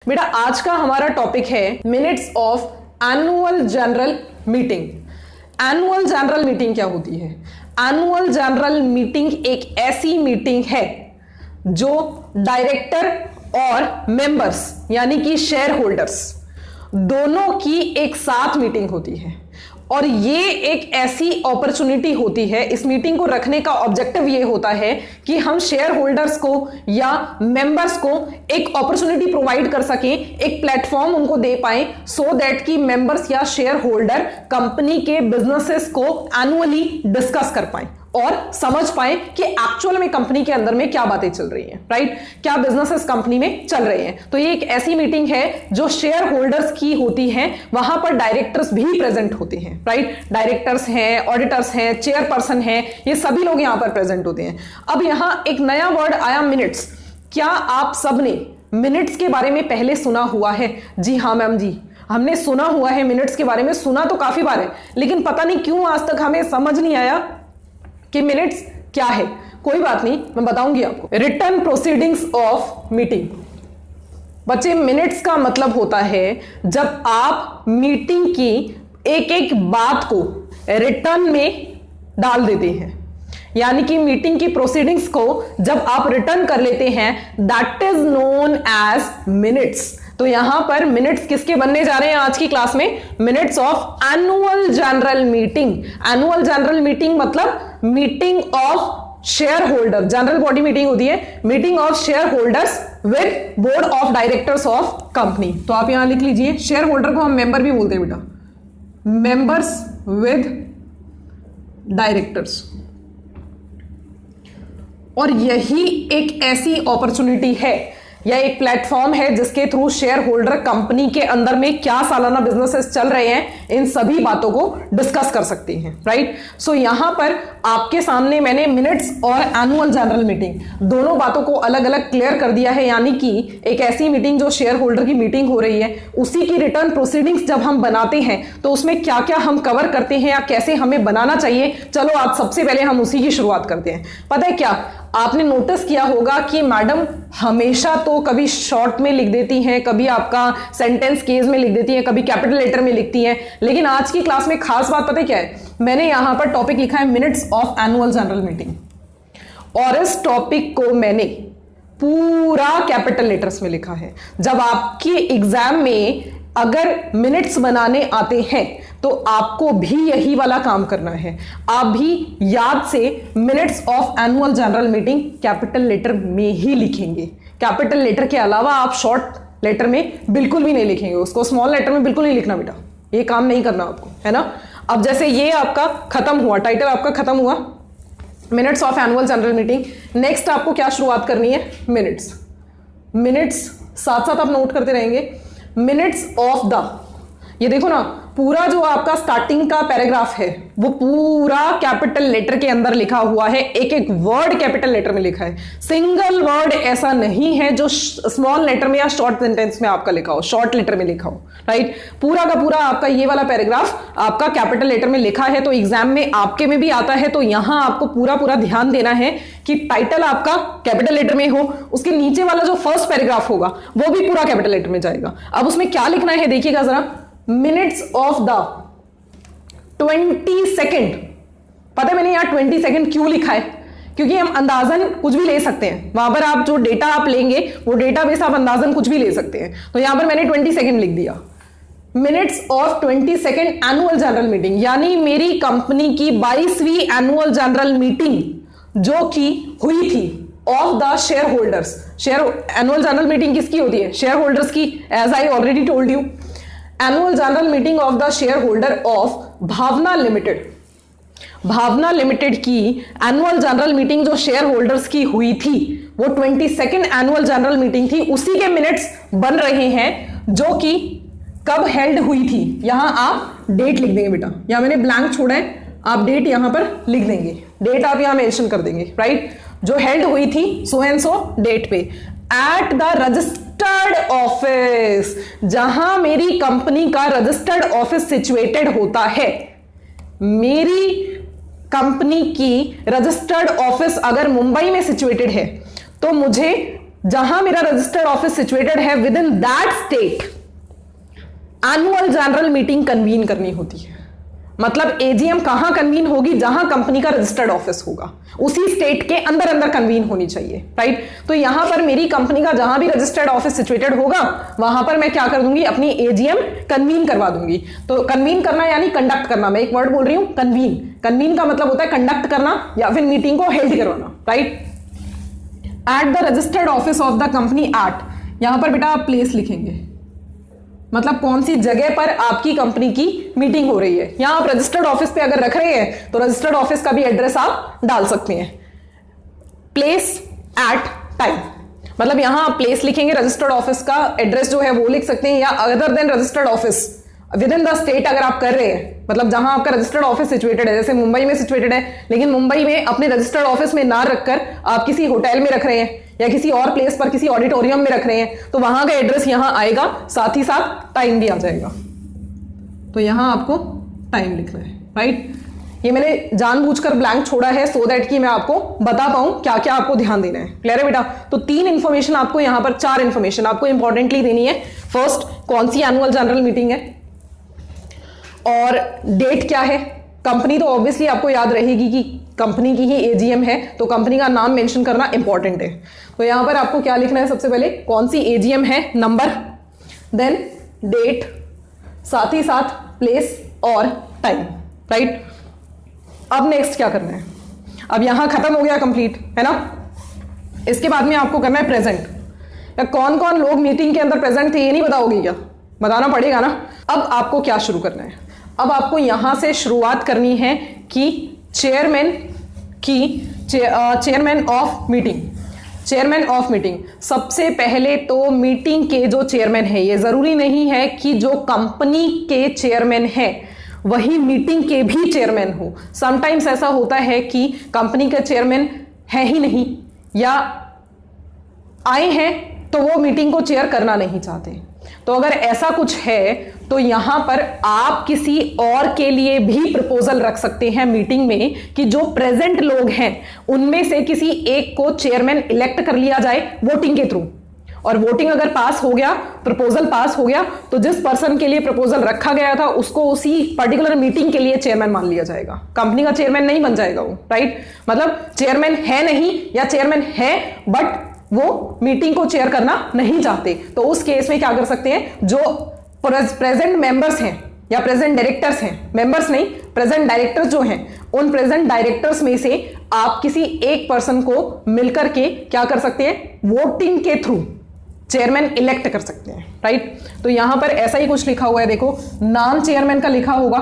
बेटा आज का हमारा टॉपिक है minutes of annual general meeting. Annual general meeting क्या होती है? एनुअल जनरल मीटिंग एक ऐसी मीटिंग है जो डायरेक्टर और मेंबर्स यानी कि शेयर होल्डर्स दोनों की एक साथ मीटिंग होती है और ये एक ऐसी अपॉर्चुनिटी होती है। इस मीटिंग को रखने का ऑब्जेक्टिव ये होता है कि हम शेयर होल्डर्स को या मेंबर्स को एक अपॉर्चुनिटी प्रोवाइड कर सकें, एक प्लेटफॉर्म उनको दे पाएं सो दैट कि मेंबर्स या शेयर होल्डर कंपनी के बिजनेसेस को एनुअली डिस्कस कर पाएं और समझ पाए कि एक्चुअल में कंपनी के अंदर में क्या बातें चल रही हैं, राइट? क्या बिजनेसेस कंपनी में चल रहे हैं। तो ये एक ऐसी मीटिंग है जो शेयर होल्डर्स की होती है। वहां पर डायरेक्टर्स भी प्रेजेंट होते हैं, राइट? डायरेक्टर्स हैं, ऑडिटर्स हैं, चेयरपर्सन हैं, ये सभी लोग यहां पर प्रेजेंट होते हैं। अब यहां एक नया वर्ड आया, मिनट्स। क्या आप सबने मिनट्स के बारे में पहले सुना हुआ है? जी हाँ मैम जी, हमने सुना हुआ है मिनट्स के बारे में। सुना तो काफी बार है, लेकिन पता नहीं क्यों आज तक हमें समझ नहीं आया कि मिनट्स क्या है। कोई बात नहीं, मैं बताऊंगी आपको। Written proceedings of meeting. बच्चे, मिनट्स का मतलब होता है जब आप मीटिंग की एक एक बात को रिटर्न में डाल देते हैं, यानी कि मीटिंग की प्रोसीडिंग्स को जब आप रिटर्न कर लेते हैं, that is known as minutes. तो यहां पर मिनट्स किसके बनने जा रहे हैं आज की क्लास में? Minutes of annual general meeting. Annual general meeting मतलब meeting of shareholder. General body meeting होती है, meeting of shareholders with board of directors of company. तो आप यहां लिख लीजिए, शेयर होल्डर को हम मेंबर भी बोलते हैं बेटा, मेंबर्स विद डायरेक्टर्स। और यही एक ऐसी अपॉर्चुनिटी है या एक प्लेटफॉर्म है जिसके थ्रू शेयर होल्डर कंपनी के अंदर में क्या सालाना बिजनेसेस चल रहे हैं, इन सभी बातों को डिस्कस कर सकते हैं, राइट? सो यहां पर आपके सामने मैंने मिनट्स और एनुअल जनरल मीटिंग दोनों बातों को अलग अलग क्लियर कर दिया है। यानी कि एक ऐसी मीटिंग जो शेयर होल्डर की मीटिंग हो रही है, उसी की रिटर्न प्रोसीडिंग्स जब हम बनाते हैं तो उसमें क्या क्या हम कवर करते हैं या कैसे हमें बनाना चाहिए। चलो आज सबसे पहले हम उसी की शुरुआत करते हैं। पता है क्या, आपने नोटिस किया होगा कि मैडम हमेशा तो कभी शॉर्ट में लिख देती हैं, कभी आपका सेंटेंस केस में लिख देती हैं, कभी कैपिटल लेटर में लिखती हैं, लेकिन आज की क्लास में खास बात पता है क्या है? मैंने यहां पर टॉपिक लिखा है minutes of annual general meeting और इस टॉपिक को मैंने पूरा कैपिटल लेटर्स में लिखा है। जब आपके एग्जाम में अगर मिनट्स बनाने आते हैं तो आपको भी यही वाला काम करना है। आप भी याद से minutes of annual general meeting capital letter में ही लिखेंगे। कैपिटल लेटर के अलावा आप शॉर्ट लेटर में बिल्कुल भी नहीं लिखेंगे, उसको स्मॉल लेटर में बिल्कुल नहीं लिखना बेटा, ये काम नहीं करना आपको, है ना? अब जैसे ये आपका खत्म हुआ, टाइटल आपका खत्म हुआ minutes of annual general meeting. Next आपको क्या शुरुआत करनी है? मिनट्स। मिनट्स साथ साथ आप नोट करते रहेंगे। मिनट्स ऑफ द, ये देखो ना, पूरा जो आपका स्टार्टिंग का पैराग्राफ है वो पूरा कैपिटल लेटर के अंदर लिखा हुआ है। एक एक वर्ड कैपिटल लेटर में लिखा है। सिंगल वर्ड ऐसा नहीं है जो स्मॉल लेटर में या शॉर्ट सेंटेंस में आपका लिखा हो, शॉर्ट लेटर में लिखा हो, राइट? पूरा का पूरा आपका ये वाला पैराग्राफ आपका कैपिटल लेटर में लिखा है। तो एग्जाम में आपके में भी आता है, तो यहां आपको पूरा पूरा ध्यान देना है कि टाइटल आपका कैपिटल लेटर में हो, उसके नीचे वाला जो फर्स्ट पैराग्राफ होगा वो भी पूरा कैपिटल लेटर में जाएगा। अब उसमें क्या लिखना है देखिएगा जरा, मिनट्स ऑफ द 20 सेकेंड। पता है मैंने यहां 20 सेकेंड क्यों लिखा है? क्योंकि हम अंदाजन कुछ भी ले सकते हैं। वहां पर आप जो डेटा आप लेंगे वो डेटाबेस आप अंदाजन कुछ भी ले सकते हैं। तो यहां पर मैंने 20 सेकेंड लिख दिया। Minutes of 20 second annual general meeting, यानी मेरी कंपनी की 22वीं एनुअल जनरल मीटिंग जो कि हुई थी of the shareholders. Share annual general meeting किसकी होती है? शेयर होल्डर्स की, as I already told you. Annual general meeting of the shareholder of Bhavna limited. Bhavna limited की एनुअल जनरल मीटिंग जो शेयर होल्डर्स की हुई थी वो 22nd एनुअल जनरल मीटिंग थी। उसी के मिनट्स बन रहे हैं जो कि कब हेल्ड हुई थी। यहां आप डेट लिख देंगे बेटा, यहां मैंने ब्लैंक छोड़ा है, आप डेट यहां पर लिख देंगे। डेट आप यहां मेंशन कर देंगे, राइट? जो हेल्ड हुई थी सो एंड सो डेट पे एट द रजिस्टर्ड ऑफिस, जहां मेरी कंपनी का रजिस्टर्ड ऑफिस सिचुएटेड होता है। मेरी कंपनी की रजिस्टर्ड ऑफिस अगर मुंबई में सिचुएटेड है तो मुझे जहां मेरा रजिस्टर्ड ऑफिस सिचुएटेड है with in that state annual general meeting convene करनी होती है। मतलब एजीएम कहां कन्वीन होगी? जहां कंपनी का रजिस्टर्ड ऑफिस होगा, उसी स्टेट के अंदर अंदर कन्वीन होनी चाहिए, राइट। तो यहां पर मेरी कंपनी का जहां भी रजिस्टर्ड ऑफिस सिचुएटेड होगा वहां पर मैं क्या कर दूंगी? अपनी एजीएम कन्वीन करवा दूंगी। तो कन्वीन करना यानी कंडक्ट करना। मैं एक वर्ड बोल रही हूं, कन्वीन। कन्वीन का मतलब होता है कंडक्ट करना या फिर मीटिंग को हेल्ड करवाना, right. At the registered office of the company at, यहां पर बेटा आप प्लेस लिखेंगे, मतलब कौन सी जगह पर आपकी कंपनी की मीटिंग हो रही है। यहां आप रजिस्टर्ड ऑफिस पे अगर रख रहे हैं तो रजिस्टर्ड ऑफिस का भी एड्रेस आप डाल सकते हैं। प्लेस एट टाइम, मतलब यहां आप प्लेस लिखेंगे, रजिस्टर्ड ऑफिस का एड्रेस जो है वो लिख सकते हैं, या other than registered office with in the state अगर आप कर रहे हैं, मतलब जहां आपका रजिस्टर्ड ऑफिस सिचुएटेड है, जैसे मुंबई में सिचुएटेड है, लेकिन मुंबई में अपने रजिस्टर्ड ऑफिस में ना रखकर आप किसी होटल में रख रहे हैं या किसी और प्लेस पर किसी ऑडिटोरियम में रख रहे हैं, तो वहां का एड्रेस यहां आएगा, साथ ही साथ टाइम भी आ जाएगा। तो यहां आपको टाइम लिखना है, राइट। ये मैंने जानबूझकर ब्लैंक छोड़ा है सो दैट कि मैं आपको बता पाऊं क्या क्या आपको ध्यान देना है। क्लियर है बेटा? तो 3 इंफॉर्मेशन आपको यहां पर, 4 इंफॉर्मेशन आपको इंपॉर्टेंटली देनी है। फर्स्ट, कौन सी एनुअल जनरल मीटिंग है और डेट क्या है। कंपनी तो ऑब्वियसली आपको याद रहेगी कि कंपनी की ही एजीएम है, तो कंपनी का नाम मेंशन करना इंपॉर्टेंट है। तो यहां पर आपको क्या लिखना है? सबसे पहले कौन सी एजीएम है, नंबर, देन डेट, साथ ही साथ प्लेस और टाइम, राइट। अब नेक्स्ट क्या करना है? अब यहां खत्म हो गया, कंप्लीट है ना। इसके बाद में आपको करना है प्रेजेंट। कौन कौन लोग मीटिंग के अंदर प्रेजेंट थे ये नहीं बताओगे क्या? बताना पड़ेगा ना। अब आपको क्या शुरू करना है? अब आपको यहां से शुरुआत करनी है कि chairman of meeting. Chairman of meeting, सबसे पहले तो मीटिंग के जो चेयरमैन है, ये जरूरी नहीं है कि जो कंपनी के चेयरमैन है वही मीटिंग के भी चेयरमैन हो। समटाइम्स ऐसा होता है कि कंपनी का चेयरमैन है ही नहीं, या आए हैं तो वो मीटिंग को चेयर करना नहीं चाहते। तो अगर ऐसा कुछ है तो यहां पर आप किसी और के लिए भी प्रपोजल रख सकते हैं मीटिंग में कि जो प्रेजेंट लोग हैं उनमें से किसी एक को चेयरमैन इलेक्ट कर लिया जाए वोटिंग के थ्रू। और वोटिंग अगर पास हो गया, प्रपोजल पास हो गया, तो जिस पर्सन के लिए प्रपोजल रखा गया था उसको उसी पर्टिकुलर मीटिंग के लिए चेयरमैन मान लिया जाएगा। कंपनी का चेयरमैन नहीं बन जाएगा वो, राइट। मतलब चेयरमैन है नहीं, या चेयरमैन है बट वो मीटिंग को चेयर करना नहीं चाहते, तो उस केस में क्या कर सकते हैं? जो प्रेजेंट मेंबर्स हैं या प्रेजेंट डायरेक्टर्स हैं, मेंबर्स नहीं, प्रेजेंट डायरेक्टर्स जो हैं, उन प्रेजेंट डायरेक्टर्स में से आप किसी एक पर्सन को मिलकर के क्या कर सकते हैं? वोटिंग के थ्रू चेयरमैन इलेक्ट कर सकते हैं, राइट। तो यहां पर ऐसा ही कुछ लिखा हुआ है, देखो, नाम चेयरमैन का लिखा होगा,